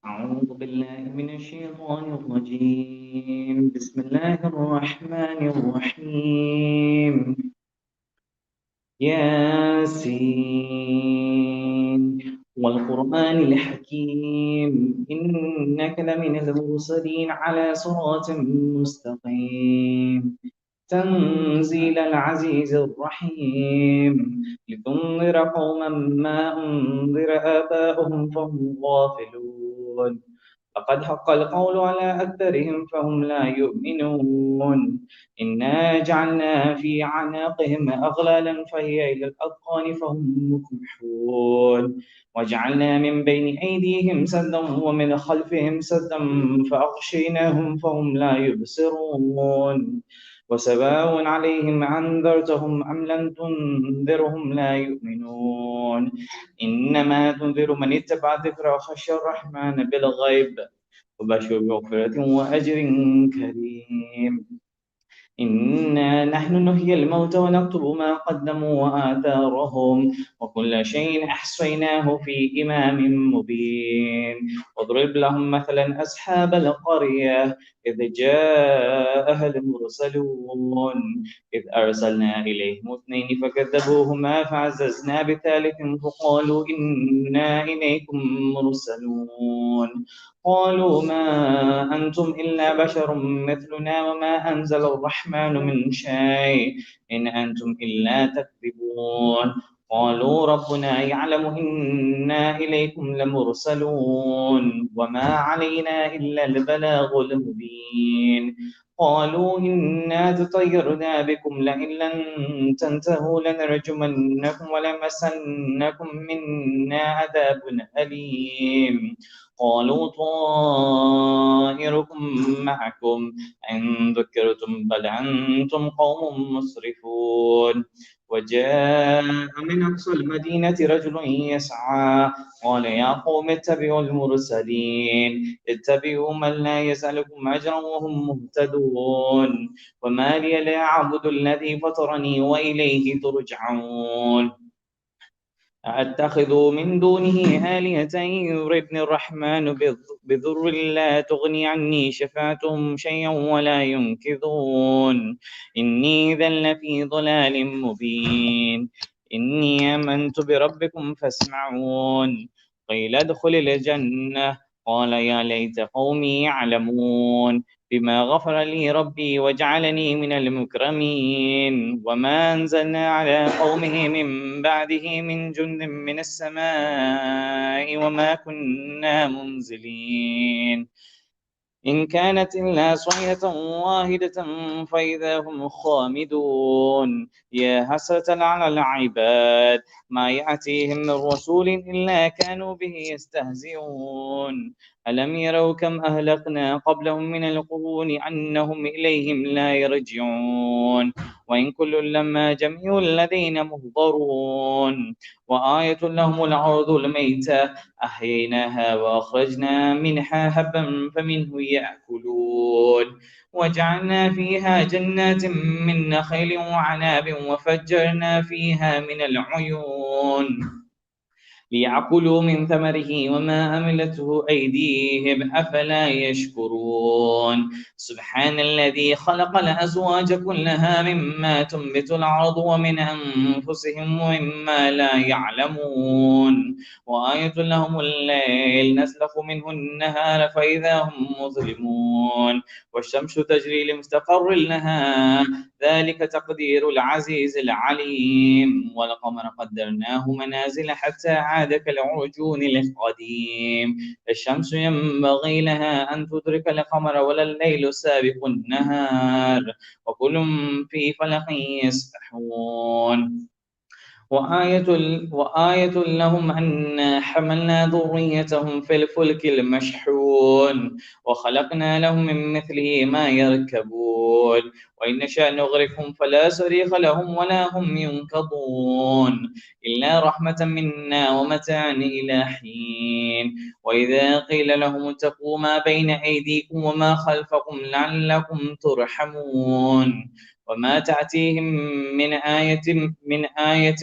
أعوذ بالله من الشيطان الرجيم. بسم الله الرحمن الرحيم. ياسين والقرآن الحكيم إنك لمن المرسلين على صراط مستقيم تنزيل العزيز الرحيم لتنذر قوما ما أنذر آباؤهم فهم غافلون لقد حق القول على أكثرهم فهم لا يؤمنون إنا جعلنا في أعناقهم أغلالا فهي إلى الأذقان فهم مكمحون وجعلنا من بين أيديهم سدا ومن خلفهم سدا فأغشيناهم فهم لا يبصرون وسواء عليهم أنذرتهم أم لم تنذرهم لا يؤمنون إنما تنذر من اتبع الذكر وخشى الرحمن بالغيب وبشر بمغفرة وأجر كريم. إنا نحن نحيي الموتى ونكتب ما قدموا وآثارهم وكل شيء أحصيناه في إمام مبين واضرب لهم مثلا أصحاب القرية إذ جاءها المرسلون إذ أرسلنا إليهم اثنين فكذبوهما فعززنا بثالث فقالوا إنا إليكم مرسلون قالوا ما أنتم إلا بشر مثلنا وما أنزل الرحمن من شيء إن أنتم إلا تكذبون قالوا ربنا يعلم إنا إليكم لمرسلون وما علينا إلا البلاغ المبين قالوا إنا تطيرنا بكم لئن لم تنتهوا لنرجمنكم ولمسنكم منا عذاب أليم قالوا طائركم معكم إن ذكرتم بل أنتم قوم مسرفون وجاء من أقصى المدينة رجل يسعى قال يا قوم اتبعوا المرسلين اتبعوا من لا يسألكم أجرا وهم مهتدون وما لي لا أعبد الذي فطرني وإليه ترجعون أتخذوا من دونه آلهة يردن الرحمن بضر لا تغني عني شفاعتهم شيئا ولا ينقذون إني إذا لفي ضلال مبين إني آمنت بربكم فاسمعون قيل ادخل الجنة قال يا ليت قومي يعلمون بما غفر لي ربي وجعلني من المكرمين وما أنزلنا على قومه من بعده من جند من السماء وما كنا منزلين إن كانت إلا صيحة واحدة فإذا هم خامدون يا حسرة على العباد ما يأتيهم من رسول إلا كانوا به يستهزئون ألم يروا كم أهلكنا قبلهم من القرون أنهم إليهم لا يرجعون وإن كل لما جميع الذين مهضرون وآية لهم الأرض الميتة أحييناها وأخرجنا منها هبا فمنه يأكلون وجعلنا فيها جنات من نخيل وعناب وفجرنا فيها من العيون ليأكلوا من ثمره وما عملته أيديهم أفلا يشكرون سبحان الذي خلق الأزواج كلها مما تنبت الأرض ومن أنفسهم ومما لا يعلمون وآية لهم الليل نسلخ منه النهار فإذا هم مظلمون والشمس تجري لمستقر لها ذلك تقدير العزيز العليم والقمر قدرناه منازل حتى عاد كالعرجون القديم الشمس ينبغي لها أن تدرك القمر ولا الليل سابق النهار وكل في فلك يسبحون وآية لهم أنا حملنا ذريتهم في الفلك المشحون وخلقنا لهم من مثله ما يركبون وإن نشاء نغرقهم فلا صريخ لهم ولا هم ينقذون إلا رحمة منا ومتاعا إلى حين وإذا قيل لهم اتقوا ما بين أيديكم وما خلفكم لعلكم ترحمون وما تأتيهم من آية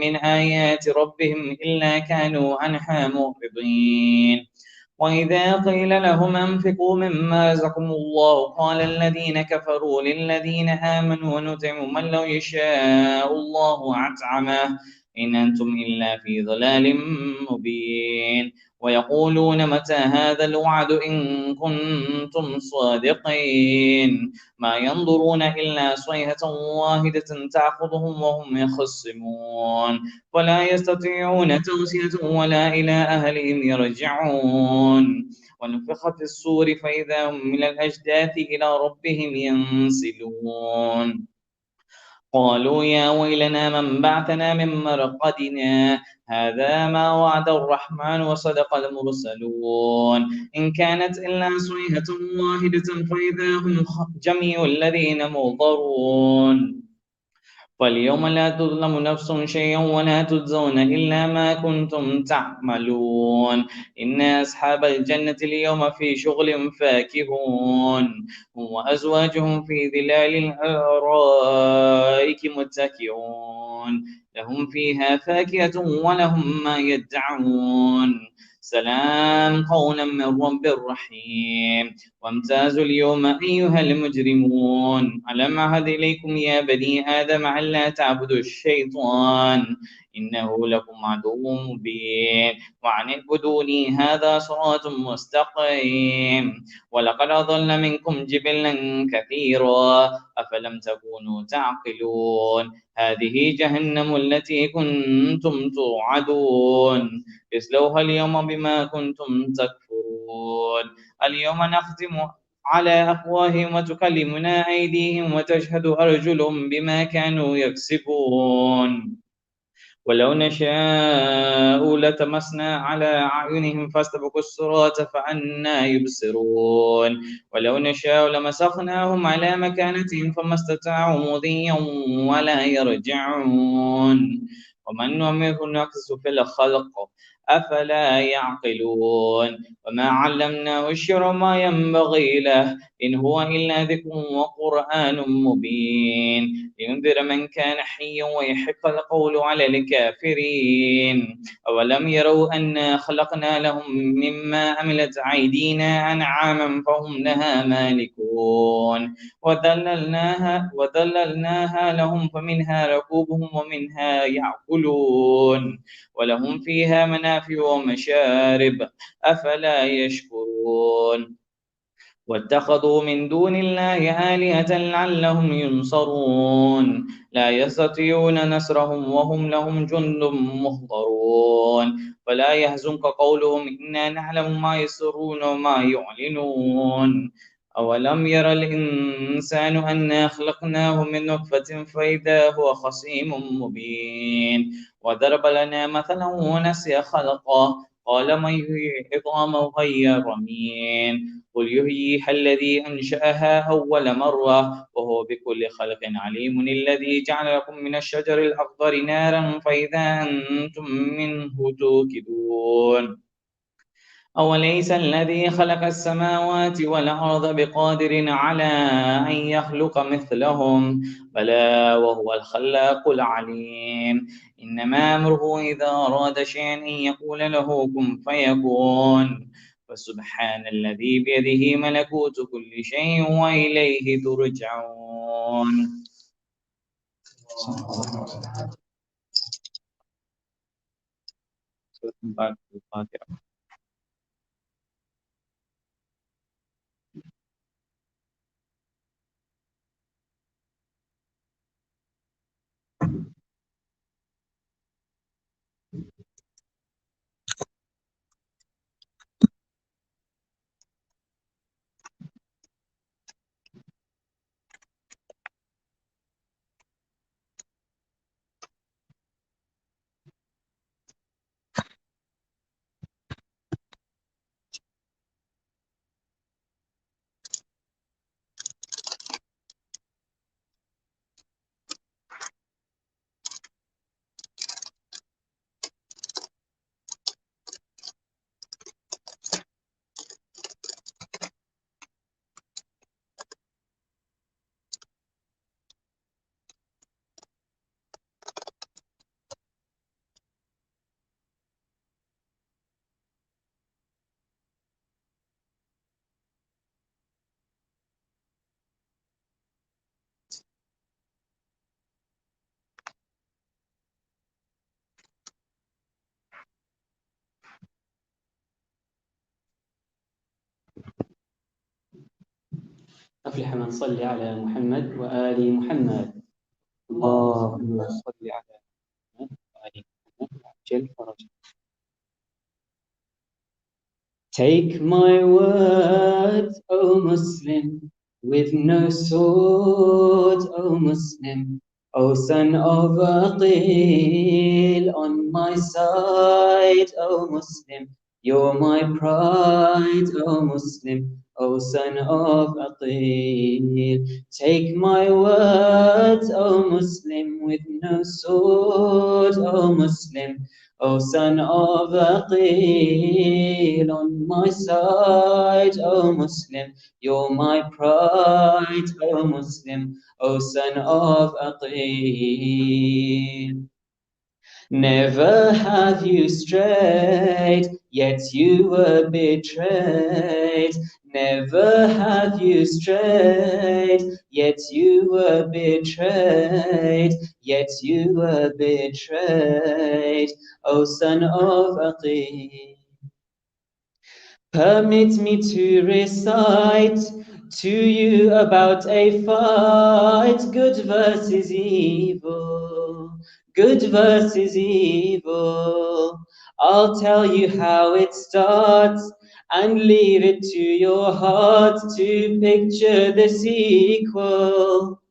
من آيات ربهم إلا كانوا عنها معرضين وإذا قيل لهم أنفقوا مما رزقكم الله قال الذين كفروا للذين آمنوا ونطعم من لو يشاء الله أطعمه إن أنتم إلا في ضلال مبين ويقولون متى هذا الوعد إن كنتم صادقين ما ينظرون إلا صيحة واحدة تأخذهم وهم يخصمون ولا يستطيعون توصية ولا إلى أهلهم يرجعون ونفخ في الصور فإذا هم من الأجداث إلى ربهم ينسلون قالوا يا ويلنا من بعثنا من مرقدنا هذا ما وعد الرحمن وصدق المرسلون إن كانت إلا صيحة واحدة فإذا هم جميع الذين منظرون فاليوم لا تظلم نفس شيئا ولا تجزون إلا ما كنتم تعملون إن أصحاب الجنة اليوم في شغل فاكهون هم وأزواجهم في ظلال الأرائك متكئون لهم فيها فاكهة ولهم ما يدعون سلام قولا من رب رحيم وامتازوا اليوم أيها المجرمون ألم أعهد إليكم يا بني آدم ألا تعبدوا الشيطان إنه لكم عدو مبين وأن اعبدوني هذا صراط مستقيم ولقد أضل منكم جبلا كثيرا أفلم تكونوا تعقلون هذه جهنم التي كنتم توعدون اصلوها اليوم بما كنتم تكفرون اليوم نختم على أفواههم وتكلمنا أيديهم وتشهد أرجلهم بما كانوا يكسبون ولو نشاء لتمسنا على أعينهم فاستبقوا الصراط فأنى يبصرون ولو نشاء لمسخناهم على مكانتهم فما استطاعوا مضيا ولا يرجعون ومن نعمره نقص في الخلق أفلا يعقلون وما علمناه الشعر ما ينبغي له إن هو إلا ذكر وقرآن مبين لينذر من كان حيا ويحق القول على الكافرين أولم يروا أنا خلقنا لهم مما عملت أيدينا أنعاما فهم لها مالكون وذللناها لهم فمنها ركوبهم ومنها يأكلون ولهم فيها منافع ومشارب أفلا يشكرون واتخذوا من دون الله آلهة لعلهم ينصرون لا يستطيعون نصرهم وهم لهم جند محضرون فلا يحزنك قولهم إنا نعلم ما يسرون وما يعلنون أولم ير الإنسان أنا خلقناه من نطفة فإذا هو خصيم مبين وضرب لنا مثلا ونسي خلقه قال من يحيي العظام وهي رميم قل يحييها الذي أنشأها أول مرة وهو بكل خلق عليم الذي جعل لكم من الشجر الأخضر نارا فإذا أنتم منه توقدون أوليس الذي خلق السماوات والأرض بقادر على أن يخلق مثلهم بلى وهو الخلاق العليم إنما أمره إذا أراد شيئا أن يقول له كن فيكون فسبحان الذي بيده ملكوت كل شيء وإليه ترجعون. أفلح من صلي على محمد وآل محمد. اللهم صل على محمد وآل محمد وعجل فرجه. Take my words, O Muslim, with no sword, O Muslim, O son of Aqil, on my side, O Muslim, you're my pride, O Muslim, O son of Aqil. Take my words, O Muslim, with no sword, O Muslim, O son of Aqil, on my side, O Muslim, you're my pride, O Muslim, O son of Aqil. Never have you strayed, yet you were betrayed. Never have you strayed, yet you were betrayed. Yet you were betrayed, O son of Aqil. Permit me to recite to you about a fight, good versus evil, good versus evil. I'll tell you how it starts and leave it to your heart to picture the sequel.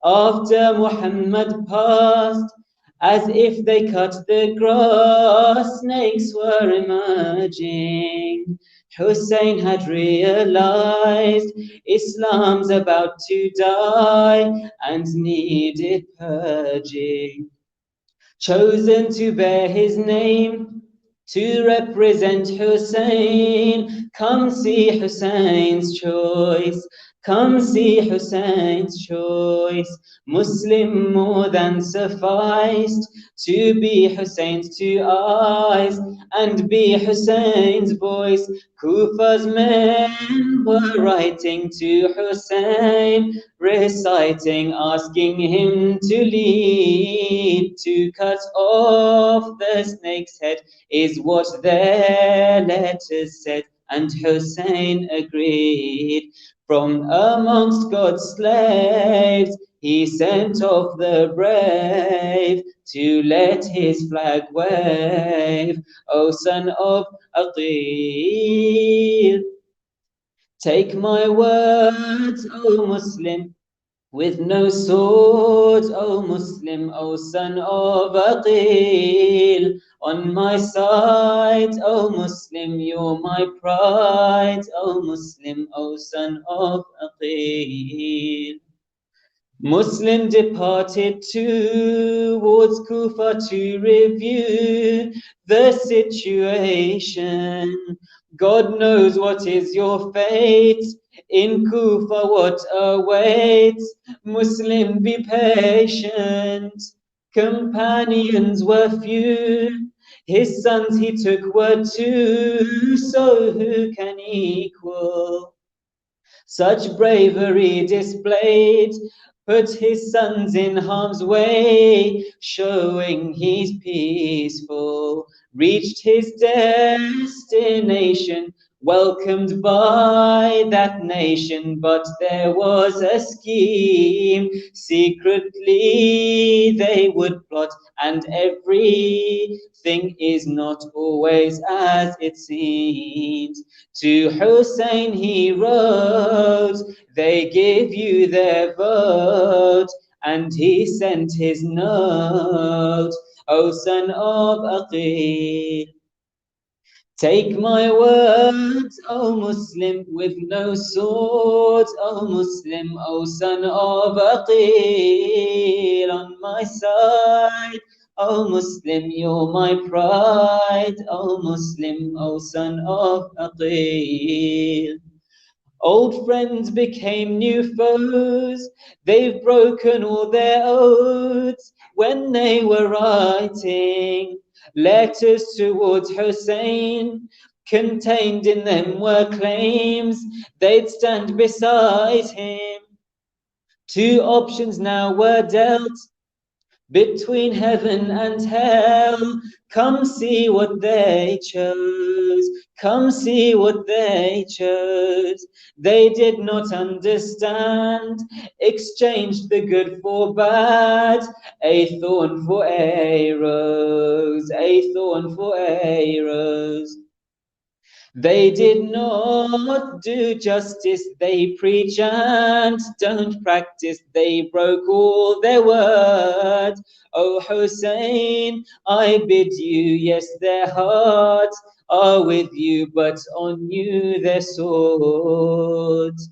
After Muhammad passed, as if they cut the grass, snakes were emerging. Hussein had realized Islam's about to die and needed purging. Chosen to bear his name, to represent Hussein, come see Hussein's choice. Come see Hussein's choice. Muslim more than sufficed to be Hussein's two eyes and be Hussein's voice. Kufa's men were writing to Hussein, reciting, asking him to lead, to cut off the snake's head is what their letters said, and Hussein agreed. From amongst God's slaves, he sent off the brave to let his flag wave. O son of Aqil, take my words, O Muslim, with no sword, O Muslim, O son of Aqil. On my side, O Muslim, you're my pride, O Muslim, O son of Aqil. Muslim departed towards Kufa to review the situation. God knows what is your fate. In Kufa, what awaits? Muslim, be patient. Companions were few. His sons he took were two. So who can equal such bravery displayed? Put his sons in harm's way, showing he's peaceful. Reached his destination, welcomed by that nation. But there was a scheme, secretly they would plot, and everything is not always as it seems. To Hussein he wrote, they give you their vote, and he sent his note, O son of Aqil. Take my words, O Muslim, with no sword, O Muslim, O son of Aqil. On my side, O Muslim, you're my pride, O Muslim, O son of Aqil. Old friends became new foes, they've broken all their oaths when they were writing letters towards Hussein. Contained in them were claims they'd stand beside him. Two options now were dealt between heaven and hell. Come see what they chose. Come see what they chose. They did not understand, exchanged the good for bad, a thorn for a rose, a thorn for a rose. They did not do justice, they preach and don't practice. They broke all their word. O Hussein, I bid you, yes, their hearts are with you, but on you their swords.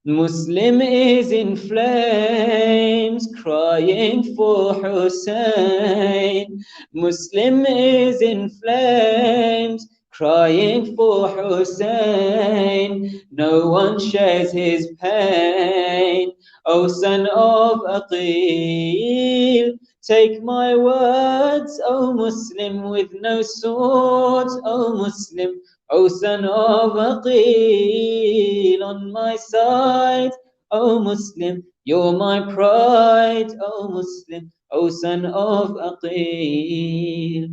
Muslim is in flames, crying for Hussein. Muslim is in flames, crying for Hussein. No one shares his pain. O son of Aqil, take my words, O Muslim, with no sword, O Muslim, O son of Aqil. On my side, O Muslim, you're my pride, O Muslim, O son of Aqil.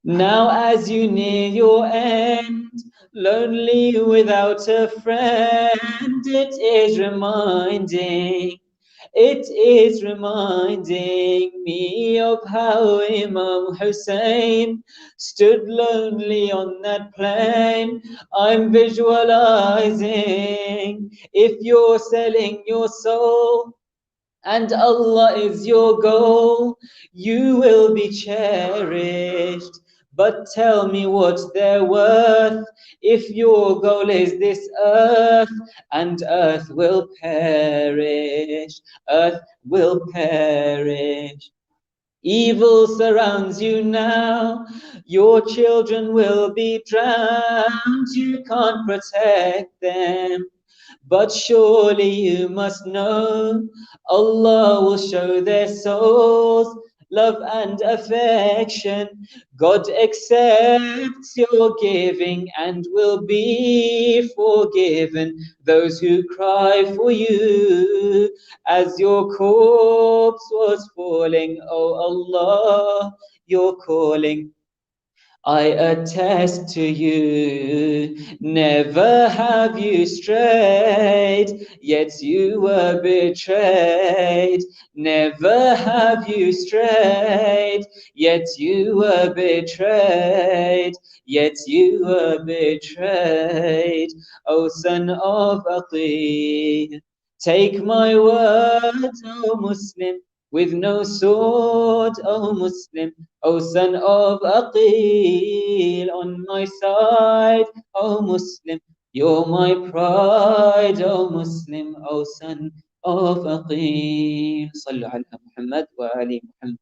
Now as you near your end, lonely without a friend, it is reminding me of how Imam Hussein stood lonely on that plain. I'm visualizing if you're selling your soul and Allah is your goal, you will be cherished. But tell me what they're worth if your goal is this earth, and earth will perish, earth will perish. Evil surrounds you now, your children will be drowned, you can't protect them. But surely you must know, Allah will show their souls love and affection. God accepts your giving and will be forgiven those who cry for you as your corpse was falling. Oh Allah, you're calling. I attest to you, never have you strayed, yet you were betrayed. Never have you strayed, yet you were betrayed, yet you were betrayed. O son of Aqil, Take my words, O Muslim, with no sword, O Muslim, O son of Aqil, on my side, O Muslim, you're my pride, O Muslim, O son of Aqil. صلوا على محمد وآل محمد.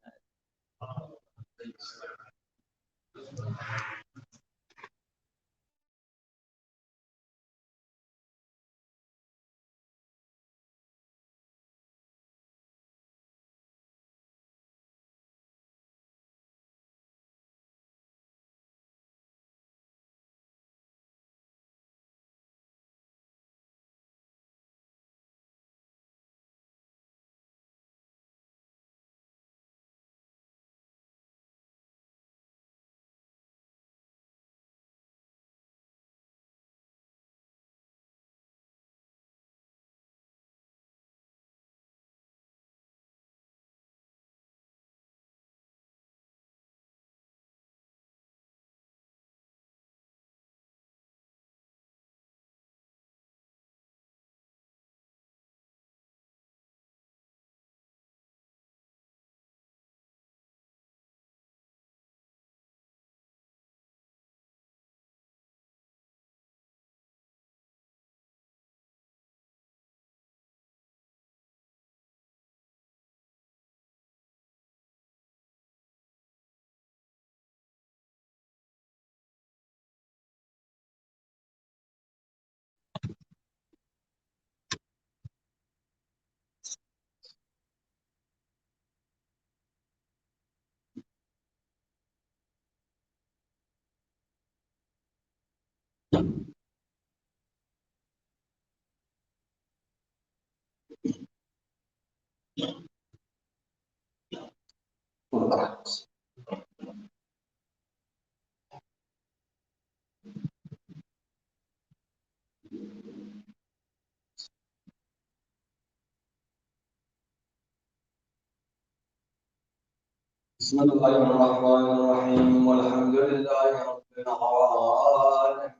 بسم الله الرحمن الرحيم والحمد لله رب العالمين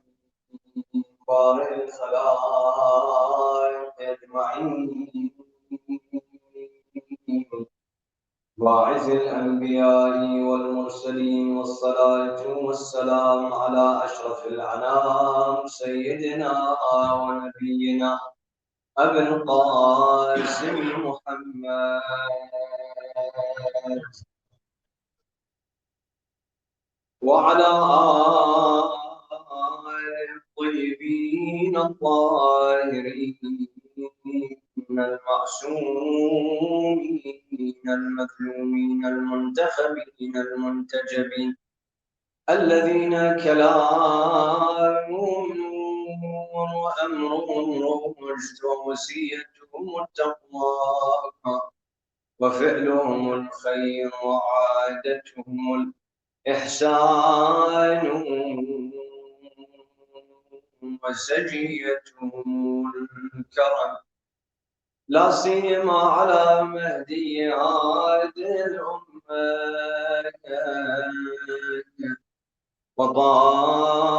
بارئ الخلائق أجمعين باعث الأنبياء والمرسلين والصلاة والسلام على أشرف الأنام سيدنا ونبينا أبي القاسم محمد وعلى آله الطيبين الطاهرين المعصومين المظلومين المنتخبين المنتجبين الذين كلامهم نور وأمرهم رشد ووصيتهم التقوى وفعلهم الخير وعادتهم الإحسان وسجيتهم الكرم لا سيما على مهدي هذه الأمة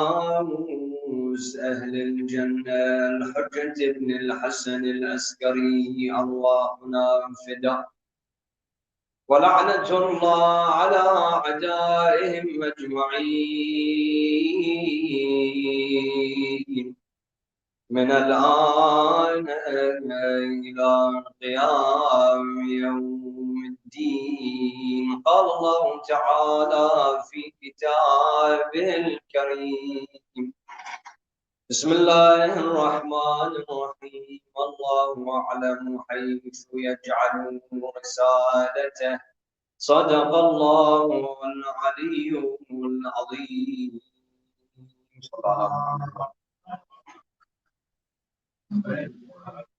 وطاموس أهل الجنة الحجة بن الحسن العسكري أرواحنا فداء ولعنة الله على أعدائهم أجمعين من الآن إلى قيام يوم الدين. قال الله تعالى في كتابه الكريم: بسم الله الرحمن الرحيم. الله أعلم حيث يجعل رسالته. صدق الله العلي العظيم.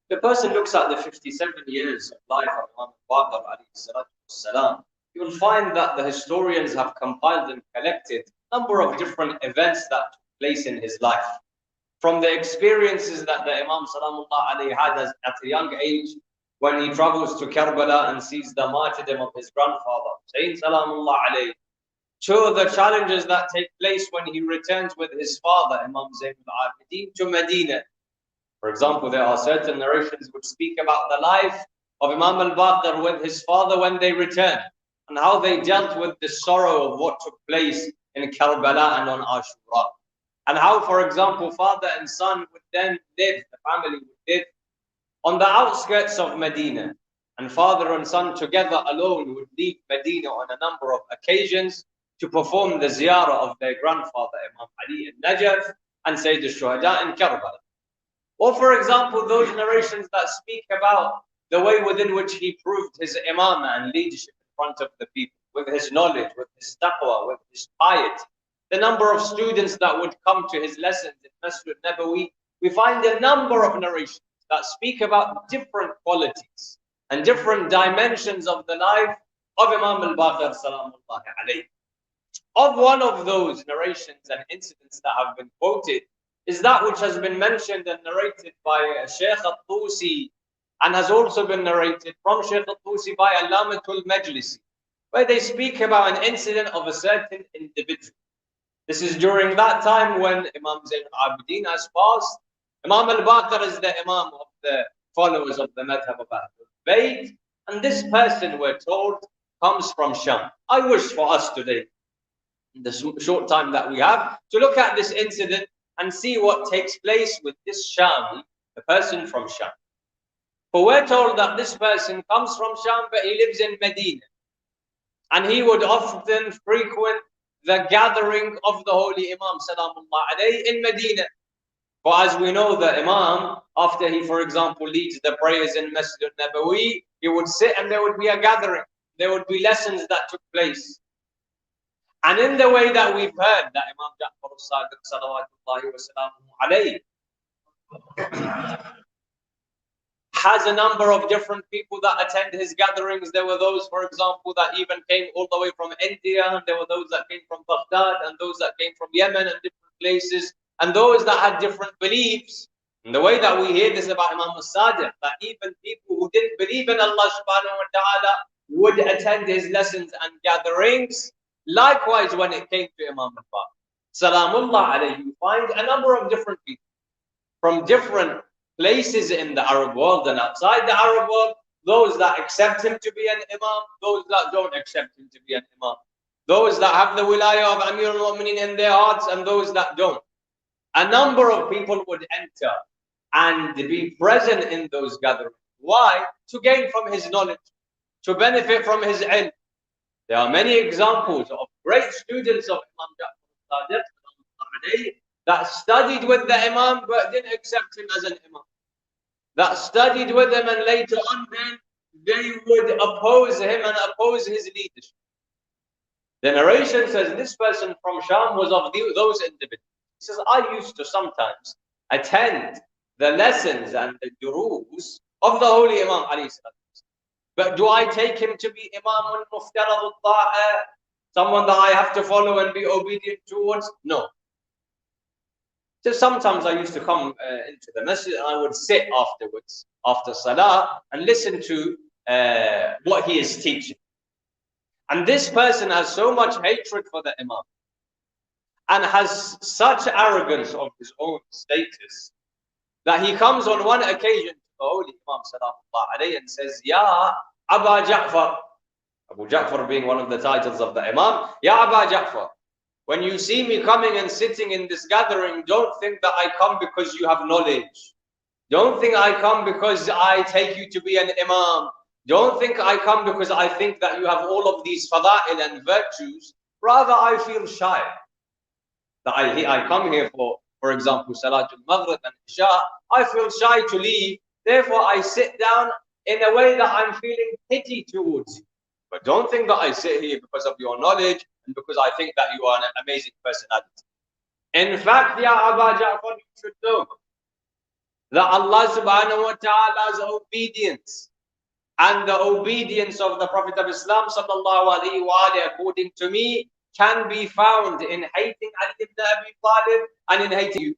The person looks at the 57 years of life of Imam al-Baqir, you will find that the historians have compiled and collected a number of different events that took place in his life. From the experiences that the Imam had at a young age, when he travels to Karbala and sees the martyrdom of his grandfather, Sayyid Salamullah alayhi, to the challenges that take place when he returns with his father, Imam Zayn al-Abidin, to Medina. For example, there are certain narrations which speak about the life of Imam al-Baqir with his father when they returned, and how they dealt with the sorrow of what took place in Karbala and on Ashura. And how, for example, father and son would then live, the family would live on the outskirts of Medina. And father and son together alone would leave Medina on a number of occasions to perform the ziyarah of their grandfather, Imam Ali in Najaf, and Sayyid al-Shuhada in Karbala. Or, for example, those narrations that speak about the way within which he proved his imamah and leadership in front of the people, with his knowledge, with his taqwa, with his piety. The number of students that would come to his lessons in Masjid Nabawi, we find a number of narrations that speak about different qualities and different dimensions of the life of Imam al-Baqir salamullahi alayhi. Of one of those narrations and incidents that have been quoted is that which has been mentioned and narrated by Shaykh al-Tusi, and has also been narrated from Shaykh al-Tusi by Allamatul Majlis, where they speak about an incident of a certain individual. This is during that time when Imam Zayn al-Abidin has passed. Imam al-Baqir is the Imam of the followers of the Madhab of Ahlul Bayt, and this person, we're told, comes from Sham. I wish for us today, in the short time that we have, to look at this incident and see what takes place with this Shami, the person from Sham. For we're told that this person comes from Sham, but he lives in Medina. And he would often frequent the gathering of the Holy Imam, salamullah alayhi, in Medina. For as we know, the Imam, after he, for example, leads the prayers in Masjid Nabawi, he would sit and there would be a gathering. There would be lessons that took place. And in the way that we've heard that Imam Ja'far al-Sadiq, salawatullahi wa salamuhu alayhi, has a number of different people that attend his gatherings. There were those, for example, that even came all the way from India, and there were those that came from Baghdad, and those that came from Yemen and different places, and those that had different beliefs. And the way that we hear this about Imam al-Sadiq, that even people who didn't believe in Allah subhanahu wa ta'ala would attend his lessons and gatherings. Likewise, when it came to Imam al-Baqir, salamullah alayhi, you find a number of different people from different places in the Arab world and outside the Arab world, those that accept him to be an imam, those that don't accept him to be an imam, those that have the wilayah of Amir al-Mu'mineen in their hearts and those that don't. A number of people would enter and be present in those gatherings. Why? To gain from his knowledge, to benefit from his ilm. There are many examples of great students of Imam Ja'far al-Sadiq that studied with the Imam but didn't accept him as an Imam. That studied with him and later on then they would oppose him and oppose his leadership. The narration says this person from Sham was of those individuals. He says, I used to sometimes attend the lessons and the duroos of the Holy Imam alayhi salam. But do I take him to be Imam al-Muftarad al-Ta'a, someone that I have to follow and be obedient towards? No. So sometimes I used to come into the masjid and I would sit afterwards, after salah, and listen to what he is teaching. And this person has so much hatred for the Imam and has such arrogance of his own status that he comes on one occasion to the Holy Imam sallallahu alayhi and says, Ya Aba Ja'far, Abu Ja'far being one of the titles of the Imam, Ya Aba Ja'far, when you see me coming and sitting in this gathering, don't think that I come because you have knowledge. Don't think I come because I take you to be an Imam. Don't think I come because I think that you have all of these fada'il and virtues. Rather, I feel shy. That I come here for example, Salatul Maghrib and Isha. I feel shy to leave. Therefore, I sit down in a way that I'm feeling pity towards you. But don't think that I sit here because of your knowledge and because I think that you are an amazing personality. In fact, Ya Aba Ja'far, you should know that Allah subhanahu wa ta'ala's obedience and the obedience of the Prophet of Islam sallallahu alayhi wa alayhi, according to me, can be found in hating Ali ibn Abi Talib and in hating you.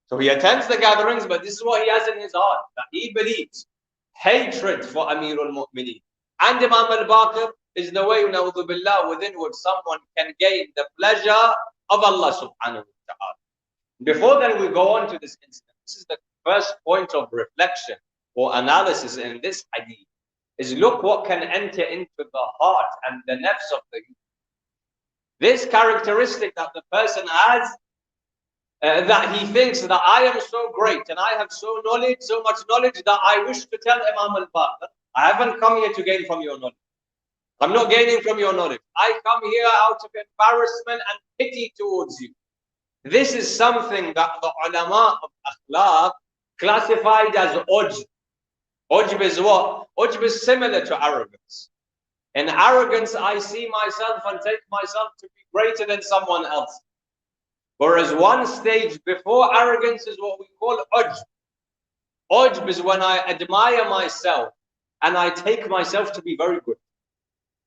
So he attends the gatherings, but this is what he has in his heart, that he believes hatred for Amir al-Mu'mineen. And Imam al-Baqir is the way, na'udhu billah, within which someone can gain the pleasure of Allah subhanahu wa ta'ala. Before then we go on to this incident. This is the first point of reflection or analysis in this hadith is look what can enter into the heart and the nafs of the human. This characteristic that the person has, that he thinks that I am so great and I have so much knowledge that I wish to tell Imam al-Baqir, I haven't come here to gain from your knowledge. I'm not gaining from your knowledge. I come here out of embarrassment and pity towards you. This is something that the ulama of akhlaq classified as ujb. Ujb is what? Ujb is similar to arrogance. In arrogance, I see myself and take myself to be greater than someone else. Whereas one stage before arrogance is what we call ujb. Ujb is when I admire myself and I take myself to be very good.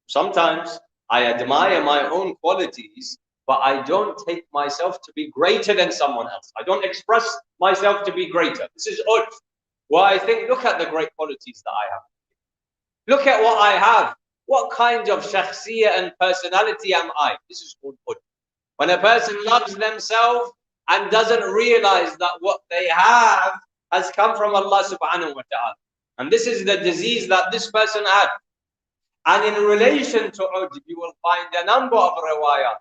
Sometimes I admire my own qualities, but I don't take myself to be greater than someone else. I don't express myself to be greater. This is ujb. Well, I think, look at the great qualities that I have. Look at what I have. What kind of shakhsiyah and personality am I? This is called ujb. When a person loves themselves and doesn't realize that what they have has come from Allah subhanahu wa ta'ala. And this is the disease that this person had. And in relation to ujb, you will find a number of riwayat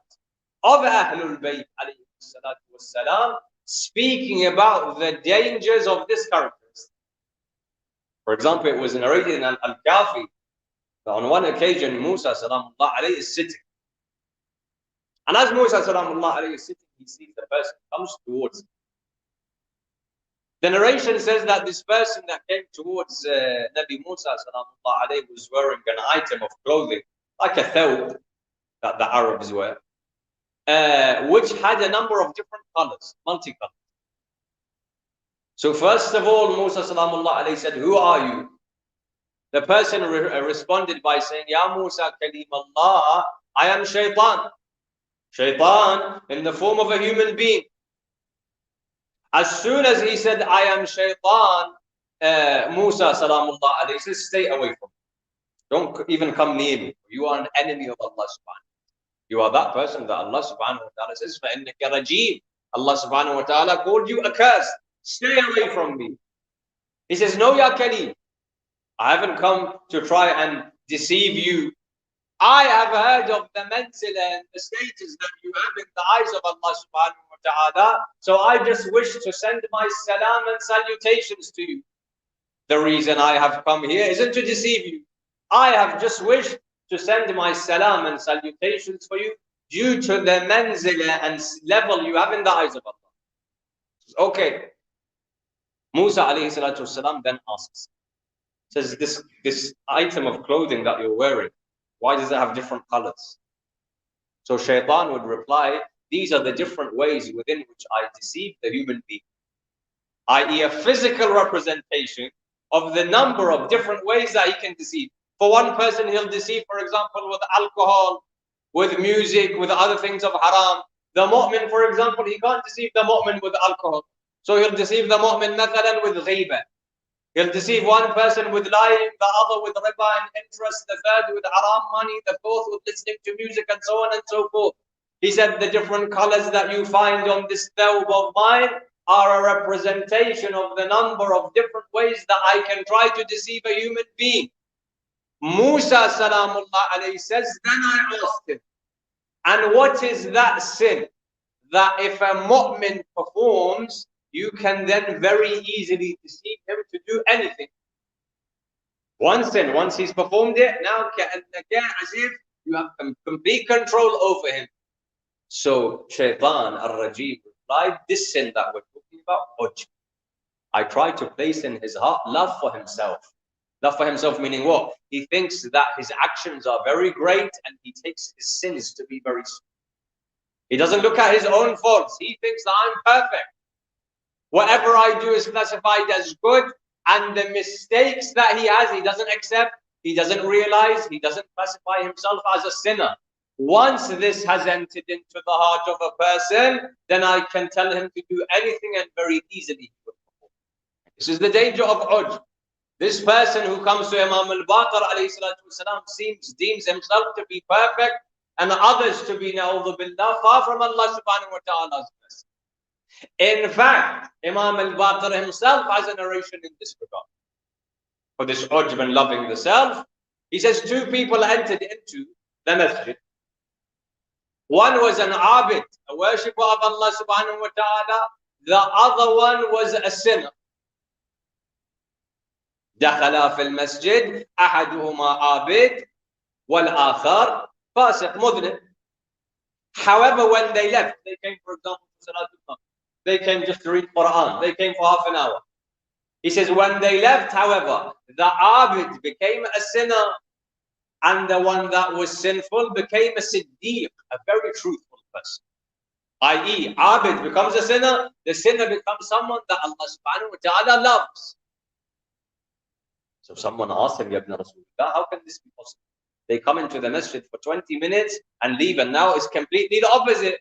of Ahlul Bayt alayhi salatu wassalam speaking about the dangers of this characteristic. For example, it was narrated in al-Kafi that on one occasion Musa salamullah alayhi is sitting. And as Musa salamullah alayhi is sitting, he sees the person comes towards him. The narration says that this person that came towards Nabi Musa salamullah alayhi was wearing an item of clothing, like a thawb that the Arabs wear, which had a number of different colors, multicolored. So first of all, Musa salamullah alayhi said, "Who are you?" The person responded by saying, "Ya Musa kalim Allah, I am shaitan." Shaitan in the form of a human being. As soon as he said, "I am shaitan," Musa salamullah alayhi says, "Stay away from me. Don't even come near me. You are an enemy of Allah subhanahu wa ta'ala. You are that person that Allah subhanahu wa ta'ala says, فَإِنَّكَ رَجِيمٌ." Allah subhanahu wa ta'ala called you accursed. Stay away from me. He says, "No, Ya Kalim. I haven't come to try and deceive you. I have heard of the manzila and the status that you have in the eyes of Allah subhanahu wa ta'ala. So I just wish to send my salam and salutations to you. The reason I have come here isn't to deceive you. I have just wished to send my salam and salutations for you due to the manzila and level you have in the eyes of Allah." Okay. Musa alayhi salatu wasalam then asks, says, this item of clothing that you're wearing, why does it have different colors? So shaitan would reply, these are the different ways within which I deceive the human being, i.e. a physical representation of the number of different ways that he can deceive. For one person, he'll deceive, for example, with alcohol, with music, with other things of haram. The mu'min, for example, he can't deceive the mu'min with alcohol. So he'll deceive the mu'min mathalan with ghibah. He'll deceive one person with lying, the other with riba and interest, the third with haram money, the fourth with listening to music, and so on and so forth. He said the different colors that you find on this thawb of mine are a representation of the number of different ways that I can try to deceive a human being. Musa salamullah alayhi says, then I asked him, and what is that sin that if a mu'min performs, you can then very easily deceive him to do anything? One sin, once he's performed it, now as if you have complete control over him. So Shaitan al-Rajib replied, this sin that we're talking about, ujb. I try to place in his heart love for himself. Love for himself meaning what? He thinks that his actions are very great and he takes his sins to be very small. He doesn't look at his own faults. He thinks that I'm perfect. Whatever I do is classified as good, and the mistakes that he has, he doesn't accept, he doesn't realize, he doesn't classify himself as a sinner. Once this has entered into the heart of a person, then I can tell him to do anything and very easily. This is the danger of ujb. This person who comes to Imam al-Baqir alayhi salatu wasalam deems himself to be perfect and others to be, na'udhu billah, far from Allah subhanahu wa ta'ala's mercy. In fact, Imam al-Baqir himself has a narration in this regard. For this ujb and loving the self, he says two people entered into the masjid. One was an abid, a worshipper of Allah subhanahu wa ta'ala. The other one was a sinner. دخل في المسجد أحدهما عابد والآخر فاسق مذنب. However, when they left, they came, for example, to Salatul, they came just to read Quran. They came for half an hour. He says, when they left, however, the abid became a sinner, and the one that was sinful became a siddiq, a very truthful person. I.e., abid becomes a sinner, the sinner becomes someone that Allah subhanahu wa ta'ala loves. So someone asked him, Ya Ibn Rasulullah, how can this be possible? They come into the masjid for 20 minutes and leave, and now it's completely the opposite.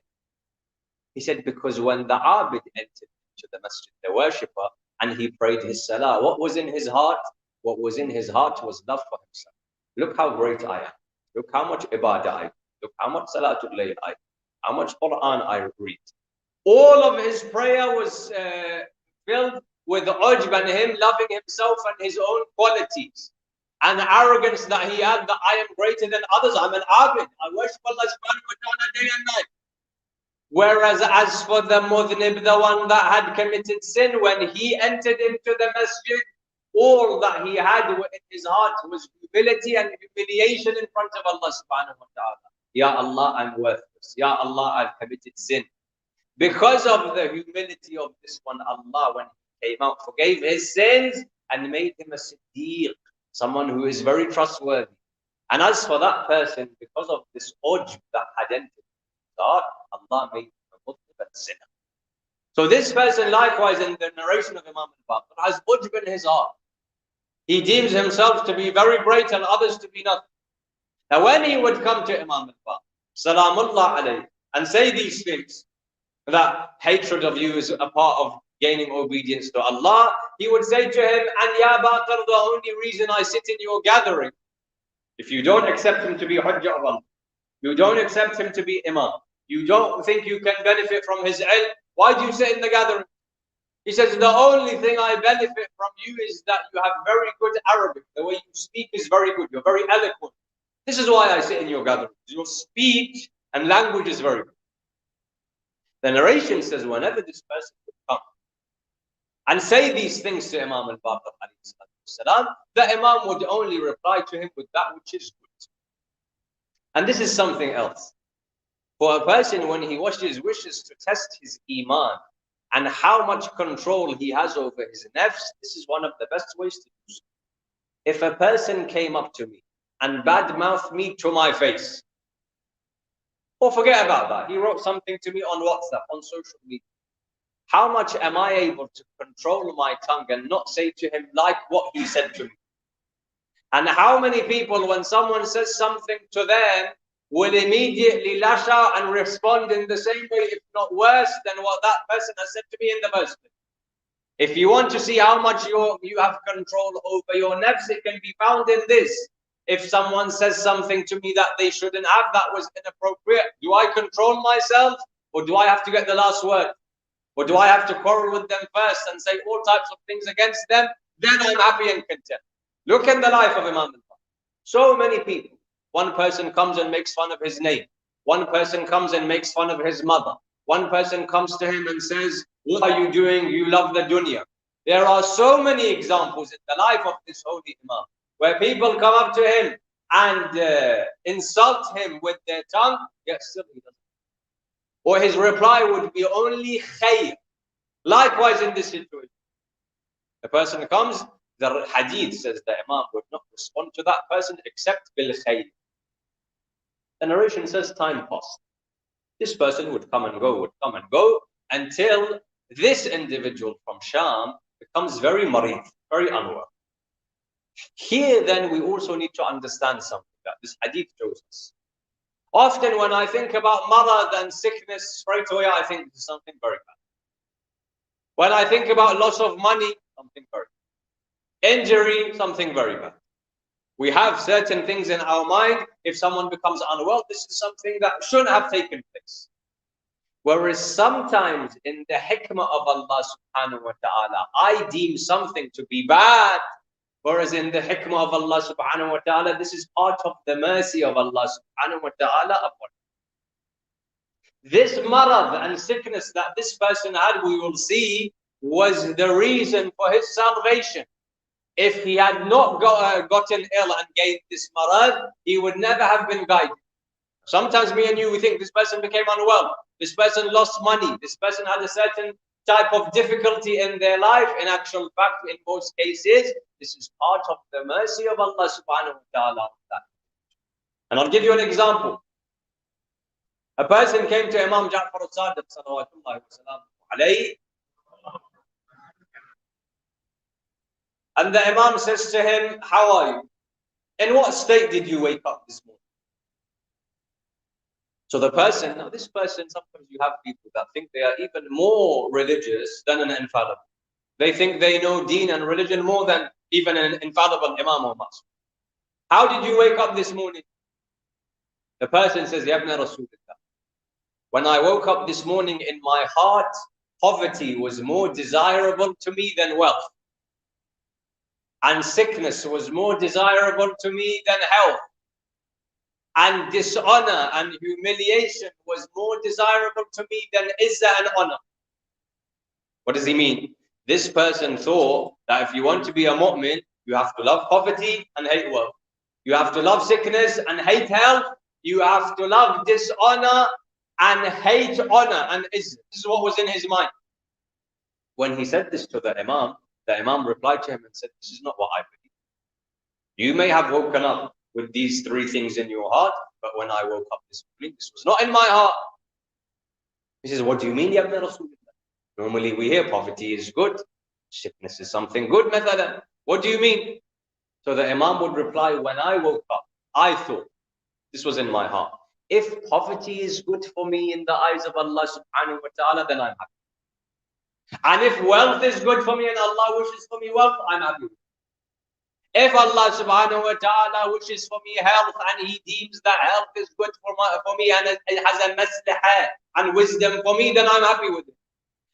He said, because when the abid entered into the masjid, the worshipper, and he prayed his salah, what was in his heart? What was in his heart was love for himself. Look how great I am. Look how much ibadah I do. Look how much salatul layl I do. How much Quran I read. All of his prayer was filled with ujb and him loving himself and his own qualities. And the arrogance that he had, that I am greater than others. I'm an abid. I worship Allah subhanahu wa ta'ala day and night. Whereas as for the mudhnib, the one that had committed sin, when he entered into the masjid, all that he had in his heart was humility and humiliation in front of Allah subhanahu wa ta'ala. Ya Allah, I'm worthless. Ya Allah, I've committed sin. Because of the humility of this one, Allah, when he came out, forgave his sins and made him a siddiq, someone who is very trustworthy. And as for that person, because of this ujb that had entered his heart, Allah made him a mudhnib and sinner. So this person, likewise, in the narration of Imam al-Baqir, has ujb in his heart. He deems himself to be very great and others to be nothing. Now when he would come to Imam al-Baqir, salamullah alayhi, and say these things, that hatred of you is a part of gaining obedience to Allah, he would say to him, and Ya Baqir, the only reason I sit in your gathering, if you don't accept him to be Hujjah of Allah, you don't accept him to be Imam, you don't think you can benefit from his ilm, why do you sit in the gathering? He says, the only thing I benefit from you is that you have very good Arabic. The way you speak is very good. You're very eloquent. This is why I sit in your gathering. Your speech and language is very good. The narration says, whenever this person would come and say these things to Imam al-Baqir, the Imam would only reply to him with that which is good. And this is something else. For a person, when he wishes to test his iman, and how much control he has over his nafs, this is one of the best ways to do so. If a person came up to me and badmouthed me to my face, or forget about that, he wrote something to me on WhatsApp, on social media, how much am I able to control my tongue and not say to him like what he said to me? And how many people, when someone says something to them, will immediately lash out and respond in the same way, if not worse, than what that person has said to me in the first place. If you want to see how much you have control over your nafs, it can be found in this. If someone says something to me that they shouldn't have, that was inappropriate, do I control myself, or do I have to get the last word? Or do I have to quarrel with them first and say all types of things against them? Then I'm happy and content. Look at the life of Imam al-Baqir. So many people. One person comes and makes fun of his name. One person comes and makes fun of his mother. One person comes to him and says, what are you doing? You love the dunya. There are so many examples in the life of this holy Imam where people come up to him and insult him with their tongue, yet still he doesn't. Or his reply would be only khayr. Likewise in this situation. A person comes, the hadith says the Imam would not respond to that person except bil khayr. The narration says time passed. This person would come and go, until this individual from Sham becomes very marid, very unwell. Here then we also need to understand something that this hadith shows us. Often when I think about marad and sickness, straight away I think this is something very bad. When I think about loss of money, something very bad. Injury, something very bad. We have certain things in our mind. If someone becomes unwell, this is something that shouldn't have taken place. Whereas sometimes in the hikmah of Allah subhanahu wa ta'ala, I deem something to be bad. Whereas in the hikmah of Allah subhanahu wa ta'ala, this is part of the mercy of Allah subhanahu wa ta'ala upon this marad and sickness that this person had, we will see, was the reason for his salvation. If he had not gotten ill and gained this marad, he would never have been guided. Sometimes me and you, we think this person became unwell, this person lost money, this person had a certain type of difficulty in their life. In actual fact, in most cases, this is part of the mercy of Allah subhanahu wa ta'ala. And I'll give you an example. A person came to Imam Ja'far al-Sadiq salawatullahi wa salamu alayhi, and the Imam says to him, how are you? In what state did you wake up this morning? So the person, now this person, sometimes you have people that think they are even more religious than an infallible. They think they know deen and religion more than even an infallible Imam or Masum. How did you wake up this morning? The person says, Ya ibn Rasulullah, when I woke up this morning, in my heart, poverty was more desirable to me than wealth. And sickness was more desirable to me than health. And dishonor and humiliation was more desirable to me than izzah and honor. What does he mean? This person thought that if you want to be a mu'min, you have to love poverty and hate wealth. You have to love sickness and hate health. You have to love dishonor and hate honor and izzah. This is what was in his mind. When he said this to the Imam replied to him and said, this is not what I believe. You may have woken up with these three things in your heart, but when I woke up this morning, this was not in my heart. He says, what do you mean, Ya ibn Rasulullah? Normally we hear poverty is good, sickness is something good, mathalan. What do you mean? So the Imam would reply, when I woke up, I thought, this was in my heart, if poverty is good for me in the eyes of Allah subhanahu wa ta'ala, then I'm happy. And if wealth is good for me and Allah wishes for me wealth, I'm happy. If Allah subhanahu wa ta'ala wishes for me health and He deems that health is good for me and it has a maslahah and wisdom for me, then I'm happy with it.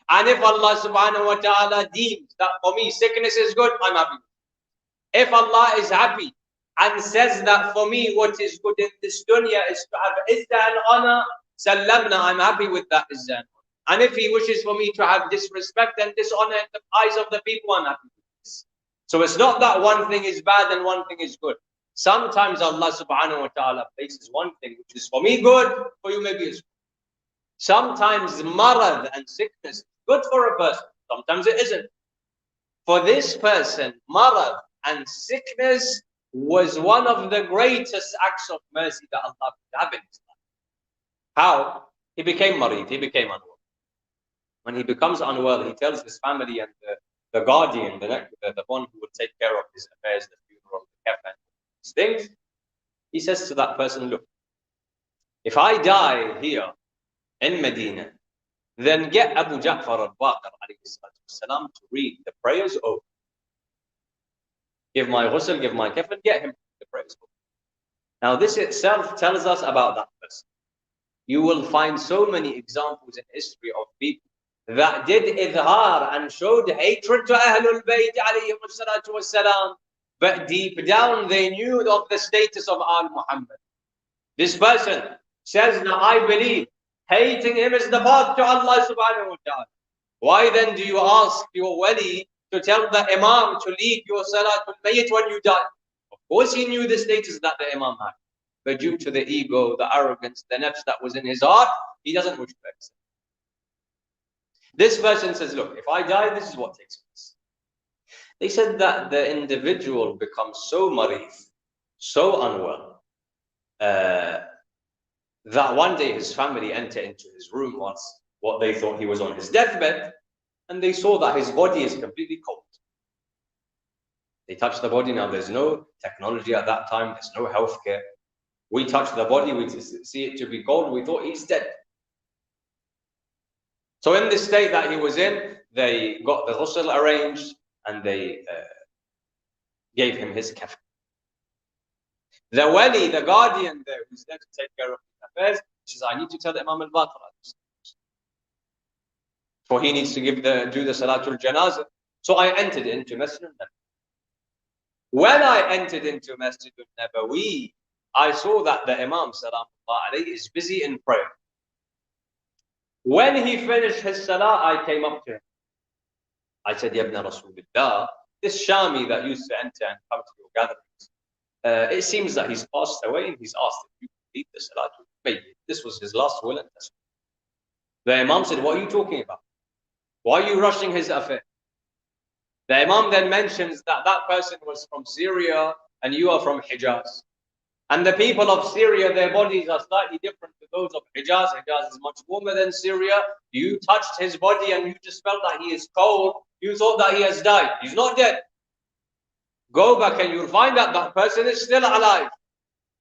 And if Allah subhanahu wa ta'ala deems that for me sickness is good, I'm happy. If Allah is happy and says that for me what is good in this dunya is to have izzah and honor, sallamna, I'm happy with that izzah and honor. And if He wishes for me to have disrespect and dishonor in the eyes of the people, I'm happy with this. So it's not that one thing is bad and one thing is good. Sometimes Allah subhanahu wa ta'ala places one thing which is for me good, for you maybe is good. Sometimes marad and sickness is good for a person, sometimes it isn't. For this person, marad and sickness was one of the greatest acts of mercy that Allah could have in his life. How? He became marid, he became unwell. When he becomes unwell, he tells his family and the guardian, the one who would take care of his affairs, the funeral, the kafan, these things, he says to that person, look, if I die here in Medina, then get Abu Ja'far al-Baqir to read the prayers over. Give my ghusl, give my kafan, get him the prayers over. Now this itself tells us about that person. You will find so many examples in history of people that did idhar and showed hatred to Ahlul Bayt alayhim salatu wassalam, but deep down they knew of the status of Al Muhammad. This person says, now I believe hating him is the path to Allah subhanahu wa ta'ala. Why then do you ask your wali to tell the Imam to lead your salatul mayyit when you die? Of course he knew the status that the Imam had, but due to the ego, the arrogance, the nafs that was in his heart, he doesn't wish to accept. This person says, look, if I die, this is what takes place. They said that the individual becomes so marif, so unwell, that one day his family entered into his room once, what they thought he was on his deathbed, and they saw that his body is completely cold. They touched the body. Now there's no technology at that time, there's no healthcare. We touch the body, we see it to be cold, we thought he's dead. So in the state that he was in, they got the ghusl arranged and they gave him his kafan. The wali, the guardian there, who's there to take care of his affairs, says, I need to tell Imam al-Baqir. for he needs to do the Salatul Janazah. So I entered into Masjid al-Nabawi. When I entered into Masjid al-Nabawi, I saw that the Imam Salamullah alayhi is busy in prayer. When he finished his Salah, I came up to him. I said, Ya ibn Rasulullah, this Shami that used to enter and come to your gatherings, it seems that he's passed away and he's asked if you complete the Salatul Mayit. This was his last will and testament. The Imam said, what are you talking about? Why are you rushing his affair? The Imam then mentions that that person was from Syria and you are from Hijaz. And the people of Syria, their bodies are slightly different to those of Hijaz. Hijaz is much warmer than Syria. You touched his body and you just felt that he is cold. You thought that he has died. He's not dead. Go back and you'll find that that person is still alive.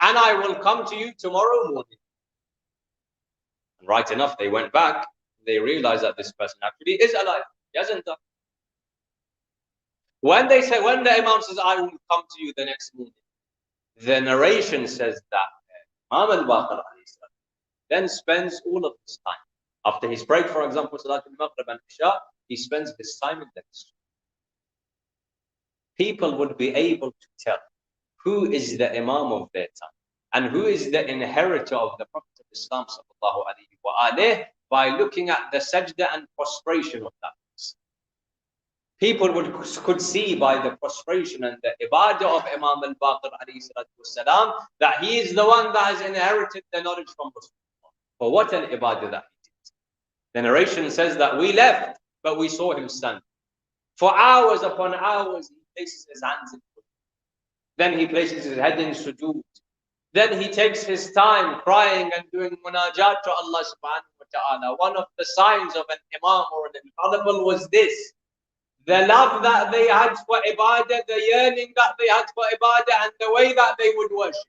And I will come to you tomorrow morning. And right enough, they went back. They realized that this person actually is alive. He hasn't died. When the Imam says, I will come to you the next morning, the narration says that Imam al-Baqir then spends all of his time. After he's prayed, for example, Salatul Maghrib and Isha, he spends his time in the masjid. People would be able to tell who is the Imam of their time and who is the inheritor of the Prophet of Islam sallallahu alayhi wa alayhi by looking at the sajda and prostration of that. People could see by the prostration and the ibadah of Imam al-Baqir alayhi salatu wasalam that he is the one that has inherited the knowledge from Rasulullah. For what an ibadah that he did. The narration says that we left, but we saw him stand. For hours upon hours, he places his hands in prayer. Then he places his head in sujood. Then he takes his time crying and doing munajat to Allah subhanahu wa ta'ala. One of the signs of an imam or an infallible was this. The love that they had for ibadah, the yearning that they had for ibadah, and the way that they would worship.